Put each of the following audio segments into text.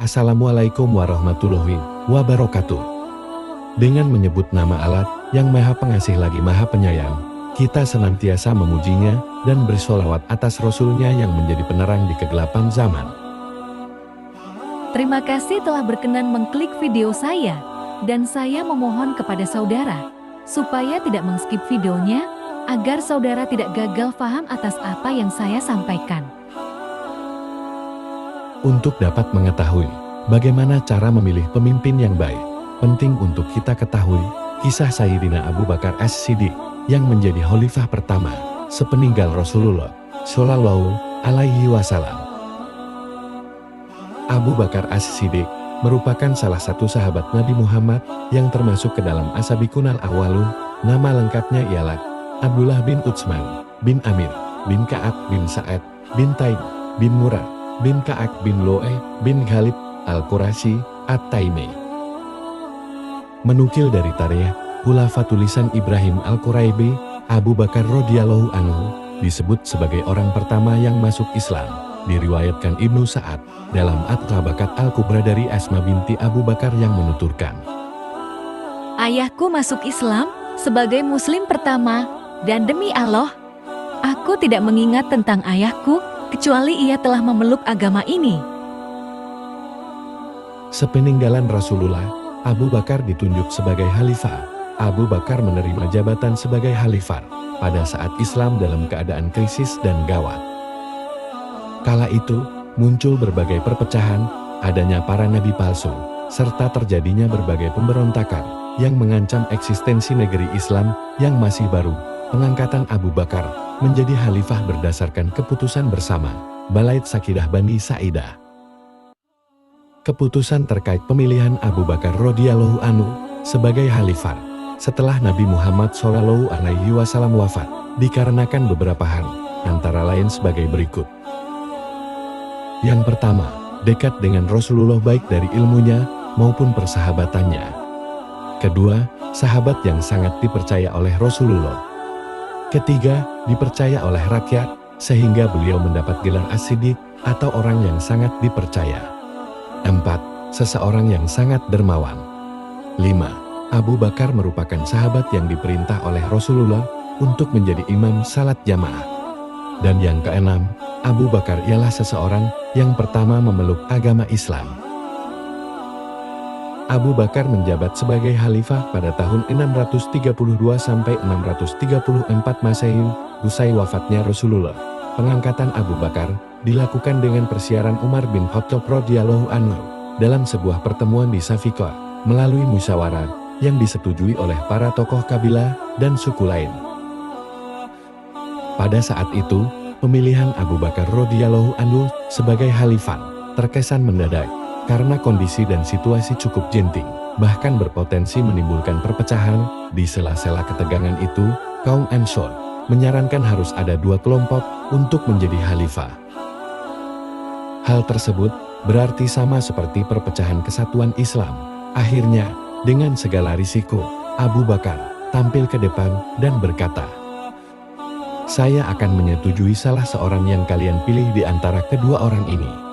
Assalamualaikum warahmatullahi wabarakatuh. Dengan menyebut nama Allah yang Maha Pengasih lagi Maha Penyayang, kita senantiasa memujinya dan bersolawat atas Rasul-Nya yang menjadi penerang di kegelapan zaman. Terima kasih telah berkenan mengklik video saya, dan saya memohon kepada saudara, supaya tidak mengskip videonya, agar saudara tidak gagal paham atas apa yang saya sampaikan. Untuk dapat mengetahui bagaimana cara memilih pemimpin yang baik, penting untuk kita ketahui kisah Sayyidina Abu Bakar As-Siddiq yang menjadi khalifah pertama sepeninggal Rasulullah Shallallahu Alaihi Wasallam. Abu Bakar As-Siddiq merupakan salah satu sahabat Nabi Muhammad yang termasuk ke dalam As-Sabiqunal Awwalun. Nama lengkapnya ialah Abdullah bin Utsman bin Amir bin Ka'ab bin Sa'ad bin Taib bin Murrah bin Ka'ab bin Lo'eh bin Ghalib Al-Qurashi At-Taimi. Menukil dari tarikh Khulafa tulisan Ibrahim Al-Quraibi, Abu Bakar radhiyallahu anhu disebut sebagai orang pertama yang masuk Islam. Diriwayatkan Ibnu Sa'ad dalam At-Tabaqat Al-Kubra dari Asma binti Abu Bakar yang menuturkan, Ayahku masuk Islam sebagai muslim pertama, dan demi Allah, aku tidak mengingat tentang ayahku, kecuali ia telah memeluk agama ini. Sepeninggalan Rasulullah, Abu Bakar ditunjuk sebagai khalifah. Abu Bakar menerima jabatan sebagai khalifah pada saat Islam dalam keadaan krisis dan gawat. Kala itu, muncul berbagai perpecahan, adanya para nabi palsu, serta terjadinya berbagai pemberontakan yang mengancam eksistensi negeri Islam yang masih baru. Pengangkatan Abu Bakar menjadi khalifah berdasarkan keputusan bersama Bait Saqidah Bani Sa'idah. Keputusan terkait pemilihan Abu Bakar radhiyallahu anhu sebagai khalifah setelah Nabi Muhammad Shallallahu Alaihi Wasallam wafat dikarenakan beberapa hal, antara lain sebagai berikut. Yang pertama, dekat dengan Rasulullah baik dari ilmunya maupun persahabatannya. Kedua, sahabat yang sangat dipercaya oleh Rasulullah. Ketiga, dipercaya oleh rakyat, sehingga beliau mendapat gelar As-Siddiq atau orang yang sangat dipercaya. 4. Seseorang yang sangat dermawan. 5. Abu Bakar merupakan sahabat yang diperintah oleh Rasulullah untuk menjadi imam salat jamaah. Dan yang keenam, Abu Bakar ialah seseorang yang pertama memeluk agama Islam. Abu Bakar menjabat sebagai khalifah pada tahun 632 sampai 634 Masehi, usai wafatnya Rasulullah. Pengangkatan Abu Bakar dilakukan dengan persiaran Umar bin Khattab radhiyallahu anhu dalam sebuah pertemuan di Safiqah melalui musyawarah yang disetujui oleh para tokoh kabilah dan suku lain. Pada saat itu, pemilihan Abu Bakar radhiyallahu anhu sebagai khalifah terkesan mendadak karena kondisi dan situasi cukup genting, bahkan berpotensi menimbulkan perpecahan. Di sela-sela ketegangan itu, kaum Ansor menyarankan harus ada dua kelompok untuk menjadi khalifah. Hal tersebut berarti sama seperti perpecahan kesatuan Islam. Akhirnya, dengan segala risiko, Abu Bakar tampil ke depan dan berkata, "Saya akan menyetujui salah seorang yang kalian pilih di antara kedua orang ini."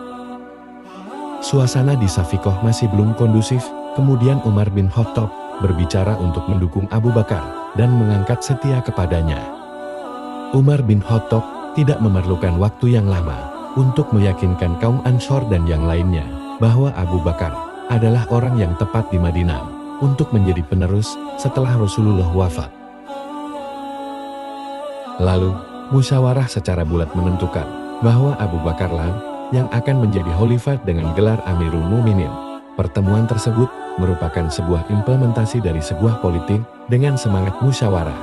Suasana di Safiqah masih belum kondusif, kemudian Umar bin Khattab berbicara untuk mendukung Abu Bakar dan mengangkat setia kepadanya. Umar bin Khattab tidak memerlukan waktu yang lama untuk meyakinkan kaum Ansor dan yang lainnya bahwa Abu Bakar adalah orang yang tepat di Madinah untuk menjadi penerus setelah Rasulullah wafat. Lalu, musyawarah secara bulat menentukan bahwa Abu Bakarlah yang akan menjadi khalifah dengan gelar Amirul Mukminin. Pertemuan tersebut merupakan sebuah implementasi dari sebuah politik dengan semangat musyawarah.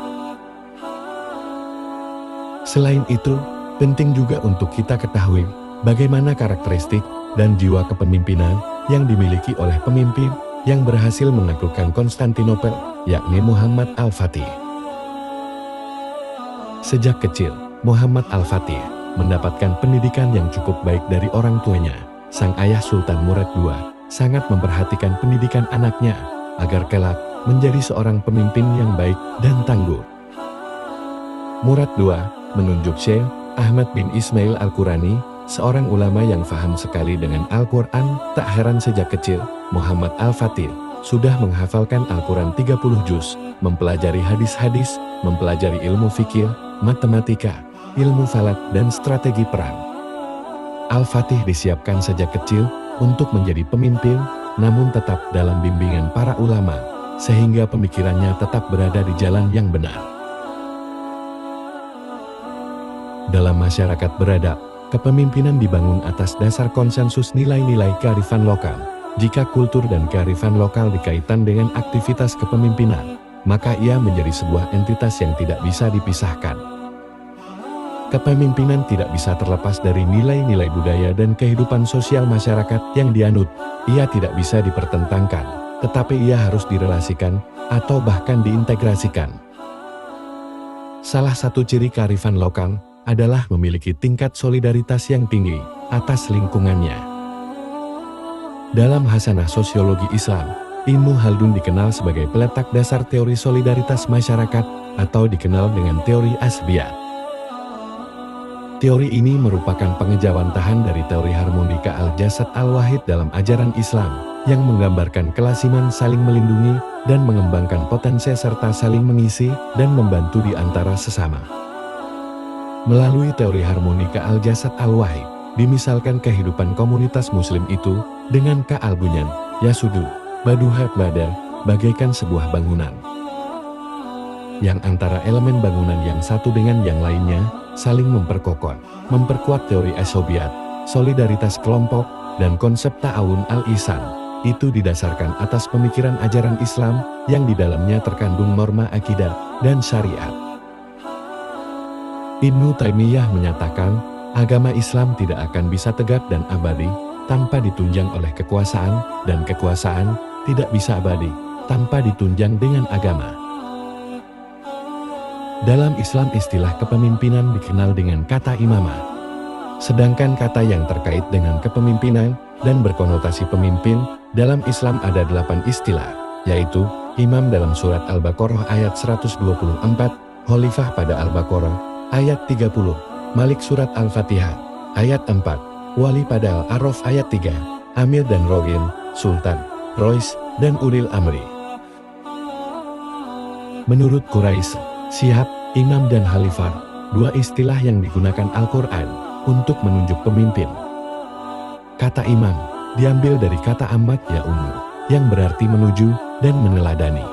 Selain itu, penting juga untuk kita ketahui bagaimana karakteristik dan jiwa kepemimpinan yang dimiliki oleh pemimpin yang berhasil menaklukkan Konstantinopel, yakni Muhammad Al-Fatih. Sejak kecil, Muhammad Al-Fatih mendapatkan pendidikan yang cukup baik dari orang tuanya. Sang ayah Sultan Murad II sangat memperhatikan pendidikan anaknya agar kelak menjadi seorang pemimpin yang baik dan tangguh. Murad II menunjuk Syekh Ahmad bin Ismail Al-Qurani seorang ulama yang faham sekali dengan Al-Quran. Tak heran sejak kecil, Muhammad Al-Fatih sudah menghafalkan Al-Quran 30 juz, mempelajari hadis-hadis, mempelajari ilmu fikih, matematika, ilmu falak, dan strategi perang. Al-Fatih disiapkan sejak kecil untuk menjadi pemimpin, namun tetap dalam bimbingan para ulama, sehingga pemikirannya tetap berada di jalan yang benar. Dalam masyarakat beradab, kepemimpinan dibangun atas dasar konsensus nilai-nilai kearifan lokal. Jika kultur dan kearifan lokal dikaitkan dengan aktivitas kepemimpinan, maka ia menjadi sebuah entitas yang tidak bisa dipisahkan. Kepemimpinan tidak bisa terlepas dari nilai-nilai budaya dan kehidupan sosial masyarakat yang dianut. Ia tidak bisa dipertentangkan, tetapi ia harus direlasikan atau bahkan diintegrasikan. Salah satu ciri kearifan lokal adalah memiliki tingkat solidaritas yang tinggi atas lingkungannya. Dalam hasanah sosiologi Islam, Ibnu Khaldun dikenal sebagai peletak dasar teori solidaritas masyarakat atau dikenal dengan teori Asbiyah. Teori ini merupakan pengejawantahan dari teori harmonika al-jasad al-wahid dalam ajaran Islam yang menggambarkan kelasiman saling melindungi dan mengembangkan potensi serta saling mengisi dan membantu di antara sesama. Melalui teori harmonika al-jasad al-wahid, dimisalkan kehidupan komunitas muslim itu dengan ka'al-bunyan, yasudu, baduhat badar, bagaikan sebuah bangunan. Yang antara elemen bangunan yang satu dengan yang lainnya, saling memperkuat teori asobiat, solidaritas kelompok, dan konsep ta'awun al-ihsan. Itu didasarkan atas pemikiran ajaran Islam yang di dalamnya terkandung norma akidah dan syariat. Ibnu Taimiyah menyatakan, agama Islam tidak akan bisa tegak dan abadi tanpa ditunjang oleh kekuasaan, dan kekuasaan tidak bisa abadi tanpa ditunjang dengan agama. Dalam Islam istilah kepemimpinan dikenal dengan kata imamah. Sedangkan kata yang terkait dengan kepemimpinan dan berkonotasi pemimpin, dalam Islam ada 8 istilah, yaitu imam dalam surat Al-Baqarah ayat 124, khalifah pada Al-Baqarah ayat 30, Malik surat Al-Fatihah ayat 4, wali pada Al-A'raf ayat 3, amir dan rogin, sultan, rois, dan ulil amri. Menurut Quraisy, syihab, imam dan khalifah, dua istilah yang digunakan Al-Quran untuk menunjuk pemimpin. Kata imam diambil dari kata amat ya'umu, yang berarti menuju dan meneladani.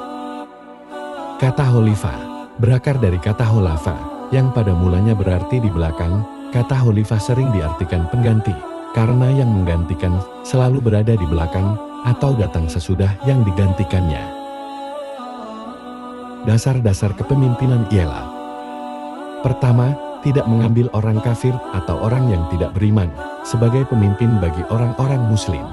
Kata khalifah berakar dari kata khulafa, yang pada mulanya berarti di belakang. Kata khalifah sering diartikan pengganti, karena yang menggantikan selalu berada di belakang atau datang sesudah yang digantikannya. Dasar-dasar kepemimpinan ialah: pertama, tidak mengambil orang kafir atau orang yang tidak beriman sebagai pemimpin bagi orang-orang muslim.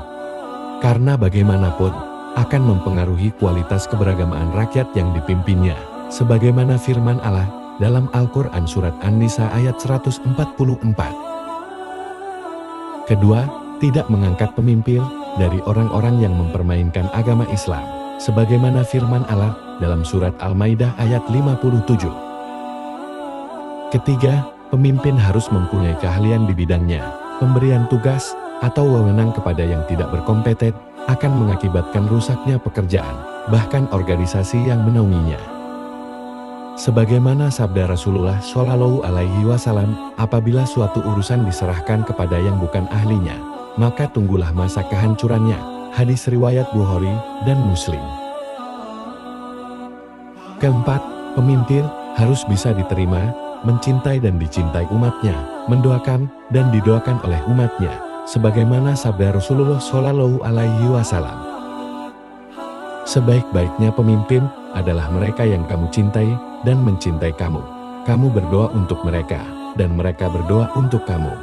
Karena bagaimanapun akan mempengaruhi kualitas keberagamaan rakyat yang dipimpinnya, sebagaimana firman Allah dalam Al-Quran Surat An-Nisa ayat 144. Kedua, tidak mengangkat pemimpin dari orang-orang yang mempermainkan agama Islam, sebagaimana firman Allah dalam Surat Al-Maidah ayat 57. Ketiga, pemimpin harus mempunyai keahlian di bidangnya. Pemberian tugas atau wewenang kepada yang tidak berkompeten akan mengakibatkan rusaknya pekerjaan, bahkan organisasi yang menaunginya. Sebagaimana sabda Rasulullah Shallallahu Alaihi Wasallam, apabila suatu urusan diserahkan kepada yang bukan ahlinya, maka tunggulah masa kehancurannya. Hadis riwayat Bukhari dan Muslim. Keempat, pemimpin harus bisa diterima, mencintai dan dicintai umatnya, mendoakan dan didoakan oleh umatnya, sebagaimana sabda Rasulullah Shallallahu Alaihi Wasallam. Sebaik-baiknya pemimpin adalah mereka yang kamu cintai dan mencintai kamu. Kamu berdoa untuk mereka, dan mereka berdoa untuk kamu.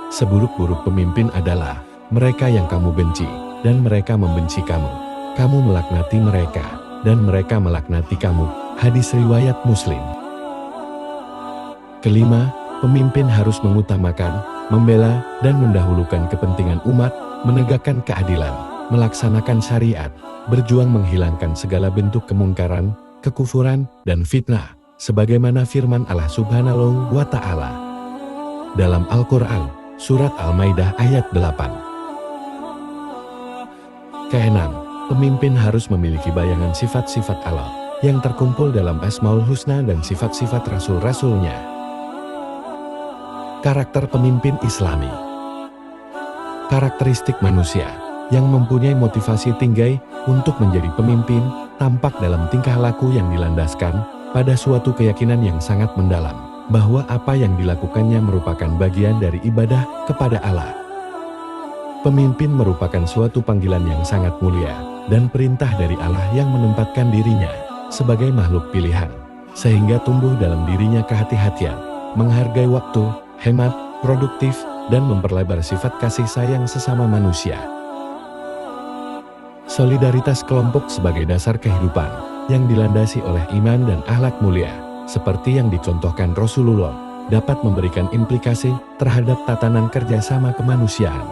Seburuk-buruk pemimpin adalah mereka yang kamu benci, dan mereka membenci kamu. Kamu melaknati mereka, dan mereka melaknati kamu. Hadis riwayat Muslim. Kelima, pemimpin harus mengutamakan, membela, dan mendahulukan kepentingan umat, menegakkan keadilan, melaksanakan syariat, berjuang menghilangkan segala bentuk kemungkaran, kekufuran, dan fitnah, sebagaimana firman Allah Subhanahu wa Ta'ala dalam Al-Quran, Surat Al-Maidah ayat 8. Keenam, pemimpin harus memiliki bayangan sifat-sifat Allah yang terkumpul dalam Asmaul Husna dan sifat-sifat Rasul-Rasulnya. Karakter pemimpin Islami. Karakteristik manusia yang mempunyai motivasi tinggi untuk menjadi pemimpin tampak dalam tingkah laku yang dilandaskan pada suatu keyakinan yang sangat mendalam bahwa apa yang dilakukannya merupakan bagian dari ibadah kepada Allah. Pemimpin merupakan suatu panggilan yang sangat mulia dan perintah dari Allah yang menempatkan dirinya sebagai makhluk pilihan, sehingga tumbuh dalam dirinya kehati-hatian, menghargai waktu, hemat, produktif, dan memperlebar sifat kasih sayang sesama manusia. Solidaritas kelompok sebagai dasar kehidupan yang dilandasi oleh iman dan akhlak mulia, seperti yang dicontohkan Rasulullah, dapat memberikan implikasi terhadap tatanan kerjasama kemanusiaan.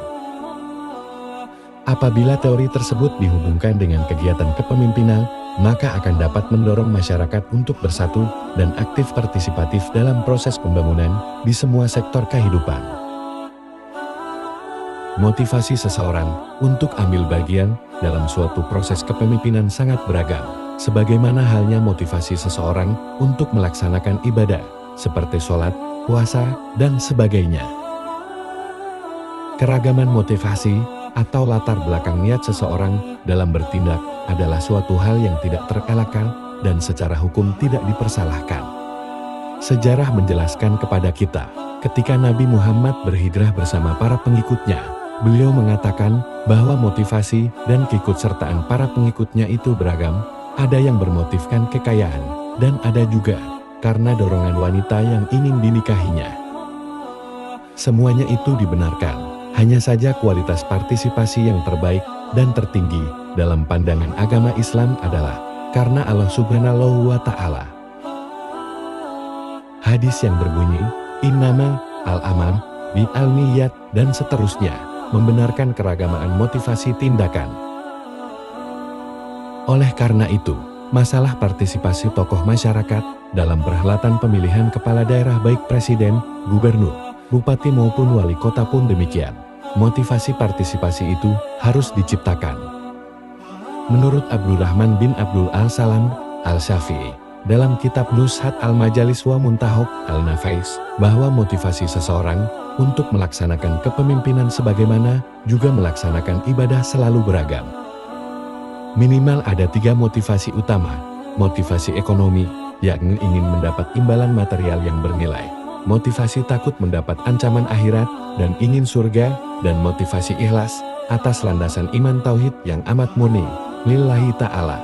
Apabila teori tersebut dihubungkan dengan kegiatan kepemimpinan, maka akan dapat mendorong masyarakat untuk bersatu dan aktif partisipatif dalam proses pembangunan di semua sektor kehidupan. Motivasi seseorang untuk ambil bagian dalam suatu proses kepemimpinan sangat beragam, sebagaimana halnya motivasi seseorang untuk melaksanakan ibadah, seperti sholat, puasa, dan sebagainya. Keragaman motivasi atau latar belakang niat seseorang dalam bertindak adalah suatu hal yang tidak terelakkan dan secara hukum tidak dipersalahkan. Sejarah menjelaskan kepada kita, ketika Nabi Muhammad berhijrah bersama para pengikutnya, beliau mengatakan bahwa motivasi dan keikutsertaan para pengikutnya itu beragam, ada yang bermotifkan kekayaan, dan ada juga karena dorongan wanita yang ingin dinikahinya. Semuanya itu dibenarkan. Hanya saja kualitas partisipasi yang terbaik dan tertinggi dalam pandangan agama Islam adalah karena Allah Subhanahu wa Ta'ala. Hadis yang berbunyi, Innama al-amal bil-niyat dan seterusnya, membenarkan keragamaan motivasi tindakan. Oleh karena itu, masalah partisipasi tokoh masyarakat dalam perhelatan pemilihan kepala daerah baik presiden, gubernur, bupati maupun wali kota pun demikian. Motivasi partisipasi itu harus diciptakan. Menurut Abdurrahman bin Abdul Al-Salam Al-Syafi'i, dalam kitab Nushat Al-Majalis wa Muntahok Al-Nafais, bahwa motivasi seseorang untuk melaksanakan kepemimpinan sebagaimana juga melaksanakan ibadah selalu beragam. Minimal ada 3 motivasi utama. Motivasi ekonomi, yakni ingin mendapat imbalan material yang bernilai. Motivasi takut mendapat ancaman akhirat dan ingin surga, dan motivasi ikhlas atas landasan iman tauhid yang amat murni lillahi ta'ala.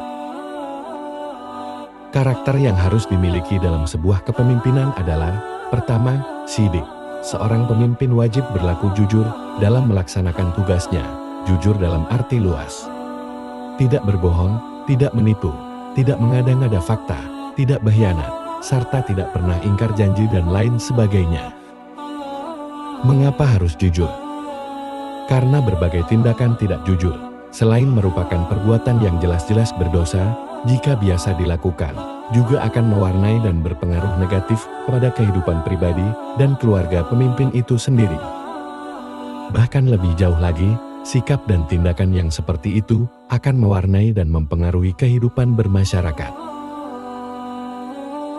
Karakter yang harus dimiliki dalam sebuah kepemimpinan adalah, pertama, sidik. Seorang pemimpin wajib berlaku jujur dalam melaksanakan tugasnya, jujur dalam arti luas. Tidak berbohong, tidak menipu, tidak mengada-ngada fakta, tidak berkhianat, serta tidak pernah ingkar janji dan lain sebagainya. Mengapa harus jujur? Karena berbagai tindakan tidak jujur, selain merupakan perbuatan yang jelas-jelas berdosa, jika biasa dilakukan, juga akan mewarnai dan berpengaruh negatif pada kehidupan pribadi dan keluarga pemimpin itu sendiri. Bahkan lebih jauh lagi, sikap dan tindakan yang seperti itu akan mewarnai dan mempengaruhi kehidupan bermasyarakat.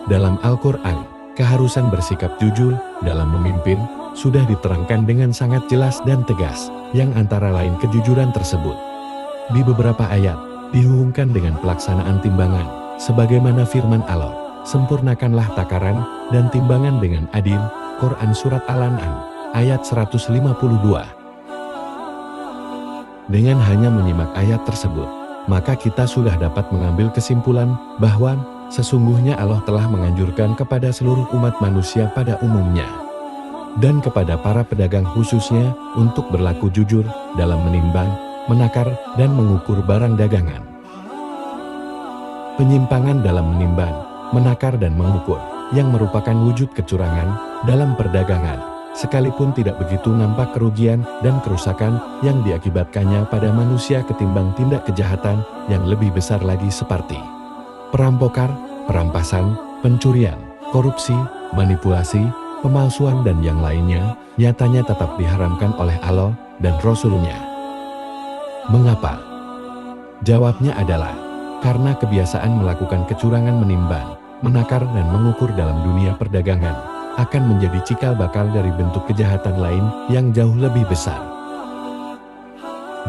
Dalam Al-Quran, keharusan bersikap jujur dalam memimpin sudah diterangkan dengan sangat jelas dan tegas, yang antara lain kejujuran tersebut di beberapa ayat dihubungkan dengan pelaksanaan timbangan, sebagaimana firman Allah, sempurnakanlah takaran dan timbangan dengan adil. Quran Surat Al-An'am ayat 152. Dengan hanya menyimak ayat tersebut, maka kita sudah dapat mengambil kesimpulan bahwa sesungguhnya Allah telah menganjurkan kepada seluruh umat manusia pada umumnya, dan kepada para pedagang khususnya untuk berlaku jujur dalam menimbang, menakar, dan mengukur barang dagangan. Penyimpangan dalam menimbang, menakar, dan mengukur, yang merupakan wujud kecurangan dalam perdagangan, sekalipun tidak begitu nampak kerugian dan kerusakan yang diakibatkannya pada manusia ketimbang tindak kejahatan yang lebih besar lagi seperti perampokan, perampasan, pencurian, korupsi, manipulasi, pemalsuan dan yang lainnya, nyatanya tetap diharamkan oleh Allah dan Rasul-Nya. Mengapa? Jawabnya adalah, karena kebiasaan melakukan kecurangan menimbang, menakar dan mengukur dalam dunia perdagangan, akan menjadi cikal bakal dari bentuk kejahatan lain yang jauh lebih besar.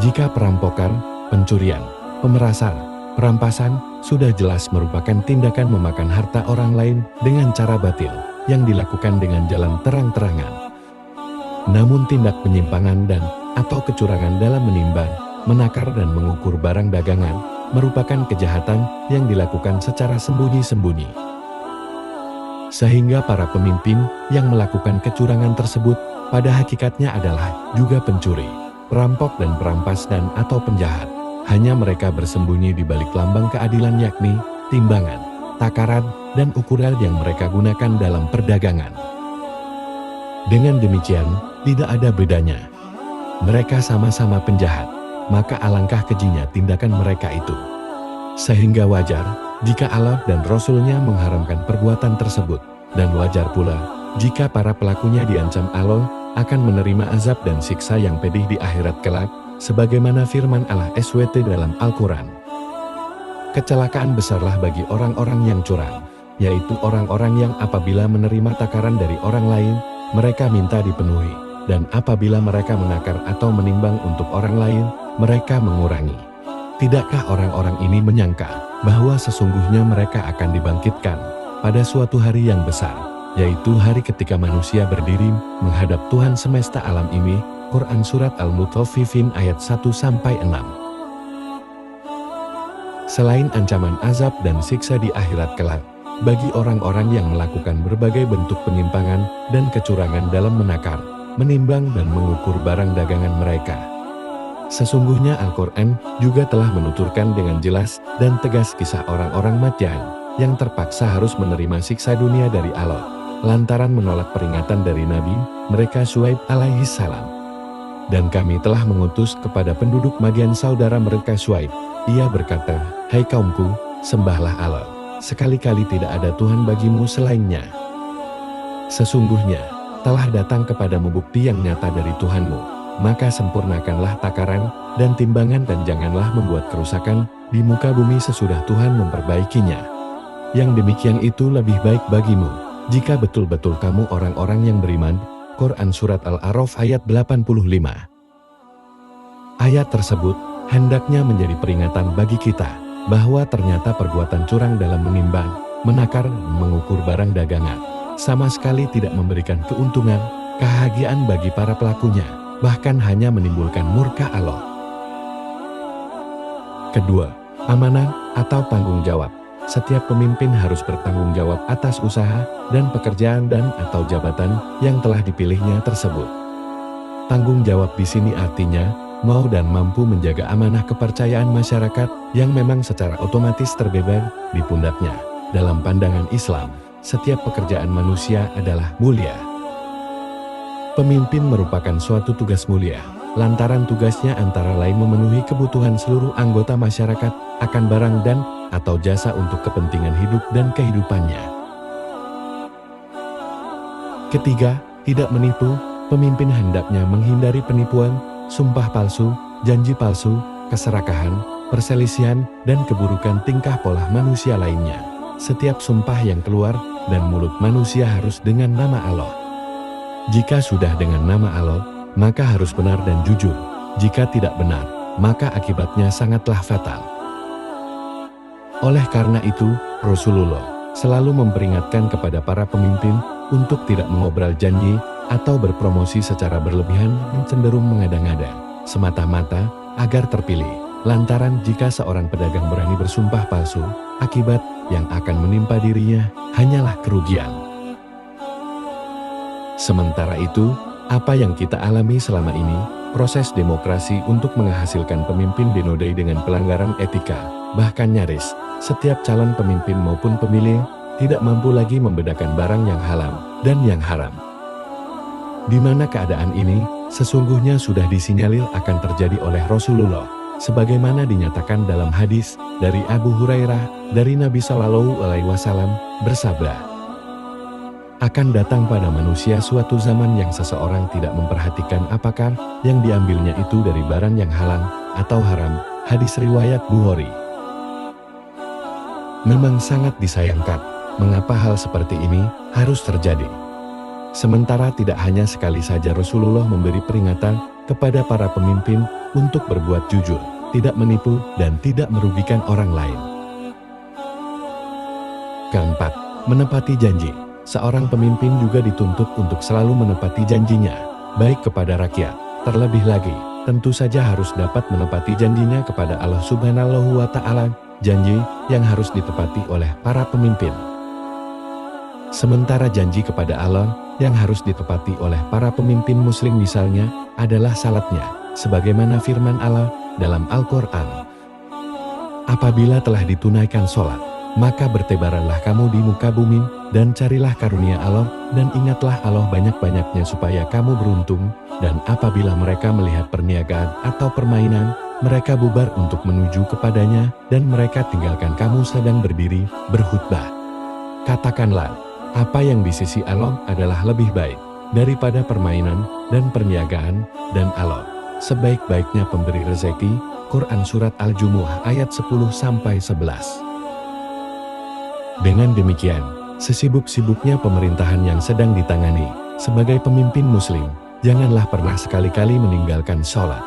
Jika perampokan, pencurian, pemerasan, perampasan sudah jelas merupakan tindakan memakan harta orang lain dengan cara batil yang dilakukan dengan jalan terang-terangan. Namun tindak penyimpangan dan atau kecurangan dalam menimbang, menakar dan mengukur barang dagangan merupakan kejahatan yang dilakukan secara sembunyi-sembunyi. Sehingga para pemimpin yang melakukan kecurangan tersebut pada hakikatnya adalah juga pencuri, perampok dan perampas dan atau penjahat. Hanya mereka bersembunyi di balik lambang keadilan yakni timbangan, takaran, dan ukuran yang mereka gunakan dalam perdagangan. Dengan demikian, tidak ada bedanya. Mereka sama-sama penjahat, maka alangkah kejinya tindakan mereka itu. Sehingga wajar jika Allah dan Rasul-Nya mengharamkan perbuatan tersebut, dan wajar pula jika para pelakunya diancam Allah akan menerima azab dan siksa yang pedih di akhirat kelak, sebagaimana firman Allah SWT dalam Al-Quran. Kecelakaan besarlah bagi orang-orang yang curang, yaitu orang-orang yang apabila menerima takaran dari orang lain, mereka minta dipenuhi, dan apabila mereka menakar atau menimbang untuk orang lain, mereka mengurangi. Tidakkah orang-orang ini menyangka bahwa sesungguhnya mereka akan dibangkitkan pada suatu hari yang besar, yaitu hari ketika manusia berdiri menghadap Tuhan semesta alam ini? Quran Surat Al-Mutaffifin ayat 1-6. Selain ancaman azab dan siksa di akhirat kelak, bagi orang-orang yang melakukan berbagai bentuk penyimpangan dan kecurangan dalam menakar, menimbang dan mengukur barang dagangan mereka. Sesungguhnya Al-Quran juga telah menuturkan dengan jelas dan tegas kisah orang-orang Madyan yang terpaksa harus menerima siksa dunia dari Allah, lantaran menolak peringatan dari Nabi mereka Syuaib alaihi salam. Dan kami telah mengutus kepada penduduk Madian saudara mereka Syuaib. Ia berkata, "Hai kaumku, sembahlah Allah. Sekali-kali tidak ada Tuhan bagimu selainnya. Sesungguhnya, telah datang kepadamu bukti yang nyata dari Tuhanmu. Maka sempurnakanlah takaran dan timbangan dan janganlah membuat kerusakan di muka bumi sesudah Tuhan memperbaikinya. Yang demikian itu lebih baik bagimu, jika betul-betul kamu orang-orang yang beriman." Quran Surat Al-A'raf ayat 85. Ayat tersebut hendaknya menjadi peringatan bagi kita, bahwa ternyata perbuatan curang dalam menimbang, menakar, mengukur barang dagangan, sama sekali tidak memberikan keuntungan, kebahagiaan bagi para pelakunya, bahkan hanya menimbulkan murka Allah. Kedua, amanah atau tanggung jawab. Setiap pemimpin harus bertanggung jawab atas usaha dan pekerjaan dan atau jabatan yang telah dipilihnya tersebut. Tanggung jawab di sini artinya mau dan mampu menjaga amanah kepercayaan masyarakat yang memang secara otomatis terbeban di pundaknya. Dalam pandangan Islam, setiap pekerjaan manusia adalah mulia. Pemimpin merupakan suatu tugas mulia, lantaran tugasnya antara lain memenuhi kebutuhan seluruh anggota masyarakat akan barang dan atau jasa untuk kepentingan hidup dan kehidupannya. Ketiga, tidak menipu. Pemimpin hendaknya menghindari penipuan, sumpah palsu, janji palsu, keserakahan, perselisihan, dan keburukan tingkah pola manusia lainnya. Setiap sumpah yang keluar dan mulut manusia harus dengan nama Allah. Jika sudah dengan nama Allah, maka harus benar dan jujur. Jika tidak benar, maka akibatnya sangatlah fatal. Oleh karena itu, Rasulullah selalu memperingatkan kepada para pemimpin untuk tidak mengobrol janji atau berpromosi secara berlebihan dan cenderung mengada-ngada, semata-mata agar terpilih. Lantaran jika seorang pedagang berani bersumpah palsu, akibat yang akan menimpa dirinya hanyalah kerugian. Sementara itu, apa yang kita alami selama ini, proses demokrasi untuk menghasilkan pemimpin dinodai dengan pelanggaran etika, bahkan nyaris setiap calon pemimpin maupun pemilih tidak mampu lagi membedakan barang yang halal dan yang haram. Di mana keadaan ini sesungguhnya sudah disinyalir akan terjadi oleh Rasulullah, sebagaimana dinyatakan dalam hadis dari Abu Hurairah dari Nabi Shallallahu Alaihi Wasallam bersabda, Akan datang pada manusia suatu zaman yang seseorang tidak memperhatikan apakah yang diambilnya itu dari barang yang halal atau haram. Hadis riwayat Bukhari. Memang sangat disayangkan, mengapa hal seperti ini harus terjadi. Sementara tidak hanya sekali saja Rasulullah memberi peringatan kepada para pemimpin untuk berbuat jujur, tidak menipu, dan tidak merugikan orang lain. Keempat, menepati janji. Seorang pemimpin juga dituntut untuk selalu menepati janjinya, baik kepada rakyat, terlebih lagi, tentu saja harus dapat menepati janjinya kepada Allah Subhanahu wa Ta'ala, janji yang harus ditepati oleh para pemimpin. Sementara janji kepada Allah yang harus ditepati oleh para pemimpin muslim misalnya adalah salatnya, sebagaimana firman Allah dalam Al-Quran. Apabila telah ditunaikan sholat, maka bertebaranlah kamu di muka bumi, dan carilah karunia Allah, dan ingatlah Allah banyak-banyaknya supaya kamu beruntung, dan apabila mereka melihat perniagaan atau permainan, mereka bubar untuk menuju kepadanya, dan mereka tinggalkan kamu sedang berdiri, berkhutbah. Katakanlah, apa yang di sisi Allah adalah lebih baik daripada permainan dan perniagaan, dan Allah sebaik-baiknya pemberi rezeki. Quran Surat Al-Jumu'ah ayat 10-11. Dengan demikian, sesibuk-sibuknya pemerintahan yang sedang ditangani, sebagai pemimpin muslim, janganlah pernah sekali-kali meninggalkan sholat.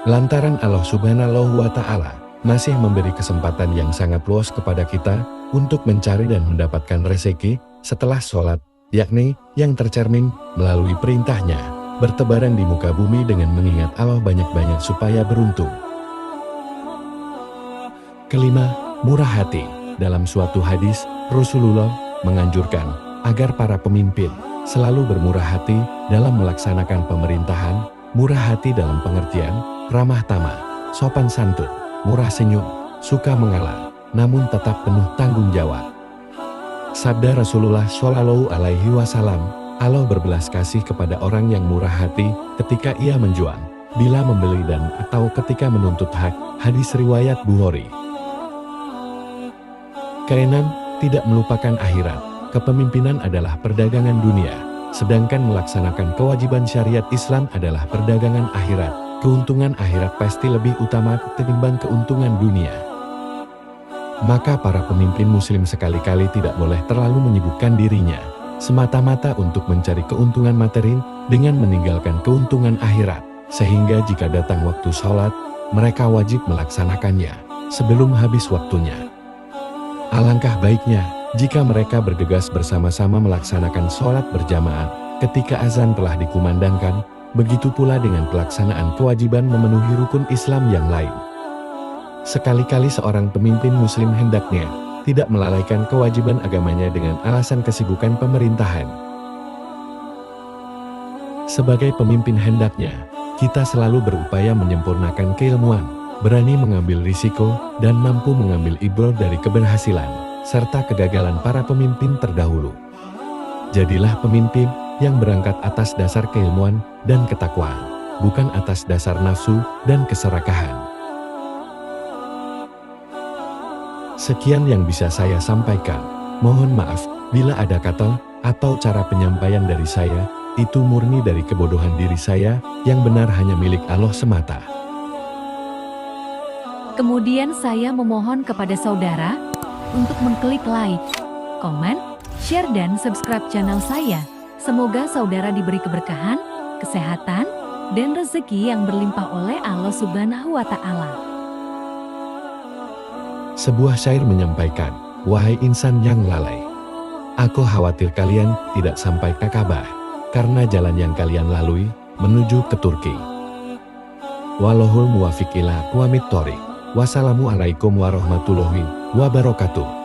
Lantaran Allah Subhanahu wa Ta'ala masih memberi kesempatan yang sangat luas kepada kita untuk mencari dan mendapatkan rezeki setelah sholat, yakni yang tercermin melalui perintahnya, bertebaran di muka bumi dengan mengingat Allah banyak-banyak supaya beruntung. Kelima, murah hati. Dalam suatu hadis, Rasulullah menganjurkan agar para pemimpin selalu bermurah hati dalam melaksanakan pemerintahan, murah hati dalam pengertian ramah tamah, sopan santun, murah senyum, suka mengalah, namun tetap penuh tanggung jawab. Sabda Rasulullah Shallallahu Alaihi Wasallam, Allah berbelas kasih kepada orang yang murah hati ketika ia menjual, bila membeli dan atau ketika menuntut hak. Hadis riwayat Bukhari. Keenam, tidak melupakan akhirat. Kepemimpinan adalah perdagangan dunia, sedangkan melaksanakan kewajiban syariat Islam adalah perdagangan akhirat. Keuntungan akhirat pasti lebih utama ketimbang keuntungan dunia. Maka para pemimpin muslim sekali-kali tidak boleh terlalu menyibukkan dirinya semata-mata untuk mencari keuntungan materi dengan meninggalkan keuntungan akhirat, sehingga jika datang waktu sholat, mereka wajib melaksanakannya sebelum habis waktunya. Alangkah baiknya jika mereka bergegas bersama-sama melaksanakan sholat berjamaah ketika azan telah dikumandangkan, begitu pula dengan pelaksanaan kewajiban memenuhi rukun Islam yang lain. Sekali-kali seorang pemimpin muslim hendaknya tidak melalaikan kewajiban agamanya dengan alasan kesibukan pemerintahan. Sebagai pemimpin hendaknya kita selalu berupaya menyempurnakan keilmuan, berani mengambil risiko, dan mampu mengambil ibrah dari keberhasilan serta kegagalan para pemimpin terdahulu. Jadilah pemimpin yang berangkat atas dasar keilmuan dan ketakwaan, bukan atas dasar nafsu dan keserakahan. Sekian yang bisa saya sampaikan. Mohon maaf bila ada kata atau cara penyampaian dari saya itu murni dari kebodohan diri saya, yang benar hanya milik Allah semata. Kemudian saya memohon kepada saudara untuk mengklik like, komen, share dan subscribe channel saya. Semoga saudara diberi keberkahan, kesehatan, dan rezeki yang berlimpah oleh Allah Subhanahu wa Ta'ala. Sebuah syair menyampaikan, wahai insan yang lalai, aku khawatir kalian tidak sampai ke Ka'bah, karena jalan yang kalian lalui menuju ke Turki. Wallahul muwafiq ila aqwamit thoriq. Wassalamualaikum warahmatullahi wabarakatuh.